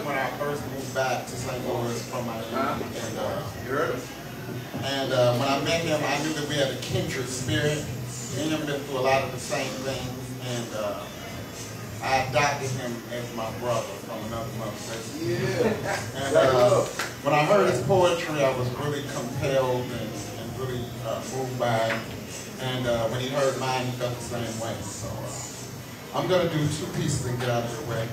when I first moved back to St. Louis from my youth. And when I met him, I knew that we had a kindred spirit. Me and him been through a lot of the same things, and I adopted him as my brother from another mother. Yeah. And when I heard his poetry, I was really compelled and really moved by it. And when he heard mine, he felt the same way. So I'm going to do two pieces and get out of your way.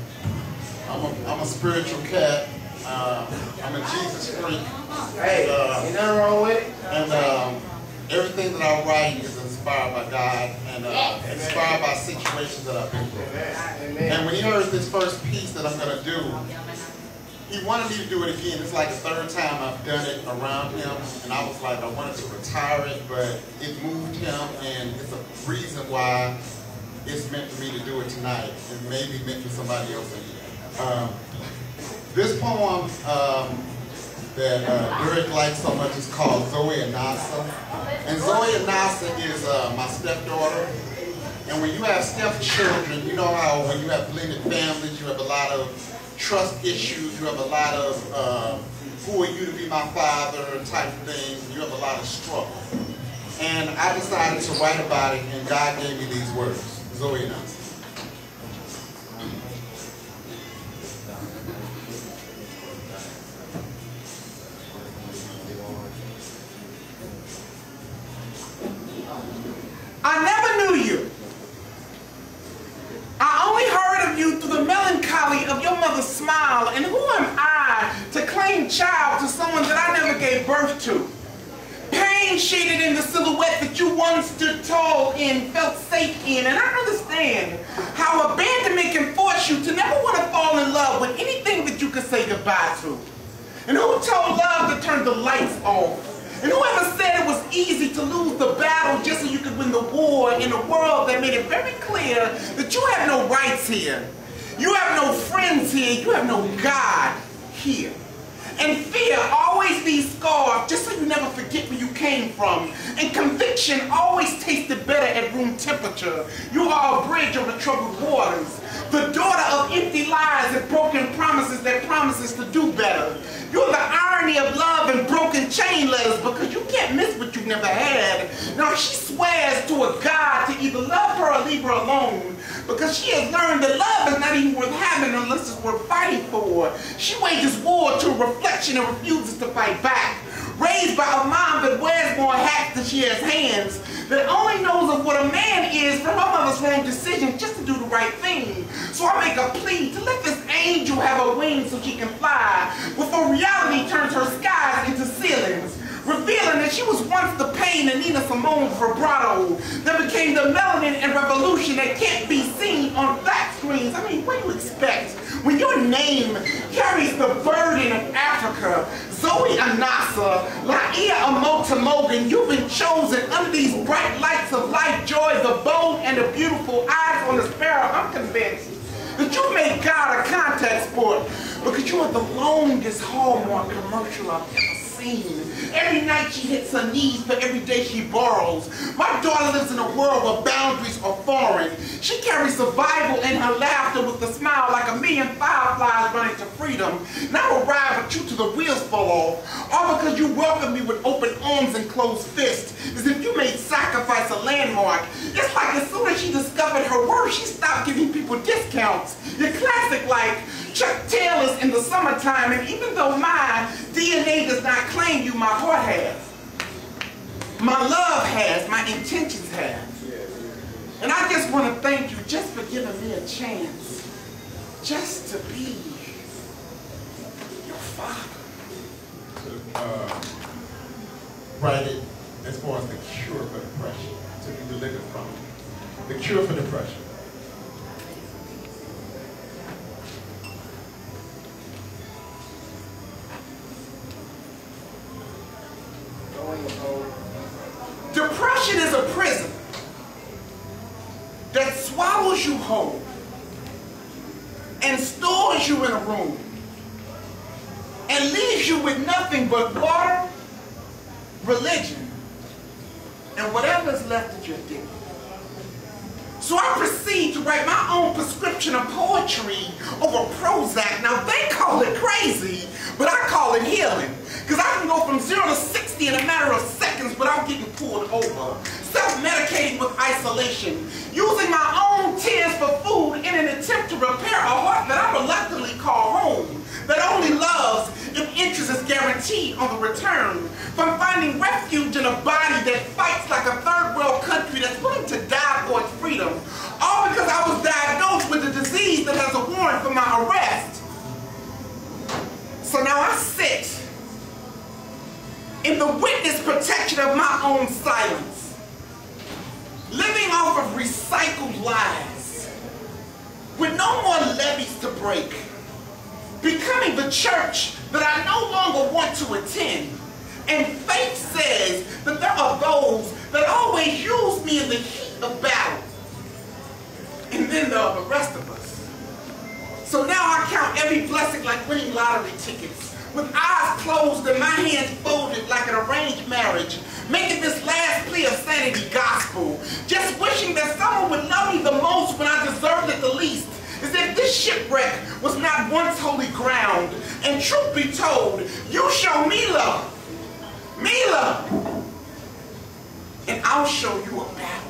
I'm a spiritual cat. I'm a Jesus freak. Hey, ain't nothing wrong with it. And everything that I write is inspired by God and inspired by situations that I've been through. And when he heard this first piece that I'm going to do, he wanted me to do it again. It's like the third time I've done it around him. And I was like, I wanted to retire it, but it moved him, and it's a reason why it's meant for me to do it tonight. It may be meant for somebody else. This poem that Derek likes so much is called Zoe and Nasa. And Zoe and Nasa is my stepdaughter. And when you have stepchildren, you know how when you have blended families, you have a lot of trust issues, you have a lot of who are you to be my father type of things, you have a lot of struggle. And I decided to write about it, and God gave me these words, Zoe and Nasa. I never knew you. I only heard of you through the melancholy of your mother's smile, and who am I to claim child to someone that I never gave birth to? Pain shaded in the silhouette that you once stood tall in, felt safe in, and I understand how abandonment can force you to never want to fall in love with anything that you could say goodbye to. And who told love to turn the lights off? And whoever said it was easy to lose the battle just so you could win the war in a world that made it very clear that you have no rights here. You have no friends here. You have no God here. And fear always leaves scars just so you never forget where you came from. And conviction always tasted better at room temperature. You are a bridge over troubled waters. The daughter of empty lies and broken promises that promises to do better. You're the irony of love and broken chain letters because you can't miss what you've never had. Now she swears to a God to either love her or leave her alone because she has learned that love is not even worth having unless it's worth fighting for. She wages war to a reflection and refuses to fight back. Raised by a mom that wears more hats than she has hands, that only knows of what a man is from her mother's wrong decision just to do the right thing. So I make a plea to let this angel have her wings so she can fly, before reality turns her skies into ceilings, revealing that she was once the pain in Nina Simone's vibrato, that became the melanin and revolution that can't be seen on flat screens. I mean, what do you expect when your name carries the burden of Africa? Zoe Anasa, Laia Amotamogan, you've been chosen under these bright lights of life, joy, the bold and the beautiful eyes on the sparrow. I'm convinced that you made God a contact sport because you are the longest Hallmark commercial I've ever seen. Every night she hits her knees for every day she borrows. My daughter lives in a world where boundaries are foreign. She carries survival in her laughter with a smile like a million fireflies running to freedom. And I will ride with you till the wheels fall off, all because you welcome me with open arms and closed fists, as if you made sacrifice a landmark. It's like as soon as she discovered her worth, she stopped giving people discounts. You're classic like Chuck Taylor's in the summertime, and even though my DNA does not claim you, my heart has. My love has, my intentions have. And I just want to thank you just for giving me a chance just to be your father. Write it as far as the cure for depression, to be delivered from it. The cure for depression. Depression is a prison that swallows you whole and stores you in a room and leaves you with nothing but water, religion, and whatever's left of your dignity. So I proceed to write my own prescription of poetry over Prozac. Now they call it isolation, using my own tears for food in an attempt to repair a heart that I reluctantly call home, that only loves if interest is guaranteed on the return, from finding refuge in a body that fights like a third world country that's willing to die for its freedom, all because I was diagnosed with a disease that has a warrant for my arrest. So now I sit in the witness protection of my own silence, living off of recycled lies, with no more levees to break, becoming the church that I no longer want to attend. And faith says that there are those that always use me in the heat of battle. And then there are the rest of us. So now I count every blessing like winning lottery tickets, with eyes closed and my hands folded like an arranged marriage, making this last plea of sanity gospel, just wishing that someone would love me the most when I deserved it the least, as if this shipwreck was not once holy ground. And truth be told, you show me love, and I'll show you a battlefield.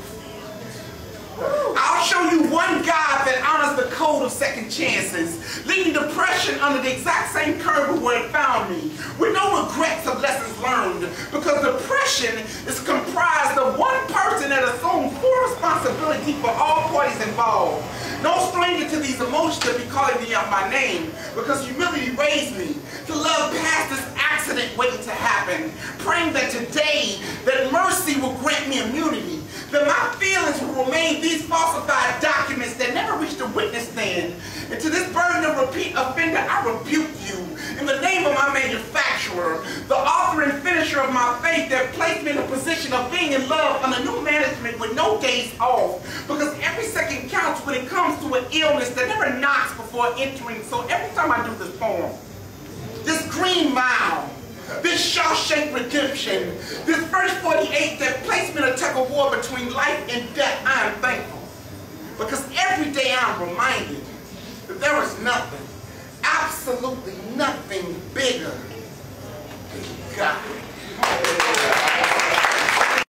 I'll show you one God that honors the code of second chances, leaving depression under the exact same curve where it found me, with no regrets of lessons learned, because depression is comprised of one person that assumes full responsibility for all parties involved. No stranger to these emotions that be calling me out my name, because humility raised me to love past this accident waiting to happen, praying that today that mercy will grant me immunity, that my feelings will remain these falsified documents that never reach the witness stand. And to this burden of repeat offender, I rebuke you in the name of my manufacturer, the author and finisher of my faith that placed me in a position of being in love under new management with no days off, because every second counts when it comes to an illness that never knocks before entering. So every time I do this poem, this Green Mile, this Shawshank Redemption, this verse 48 that placed me in a tug of war between life and death, I am thankful. Because every day I'm reminded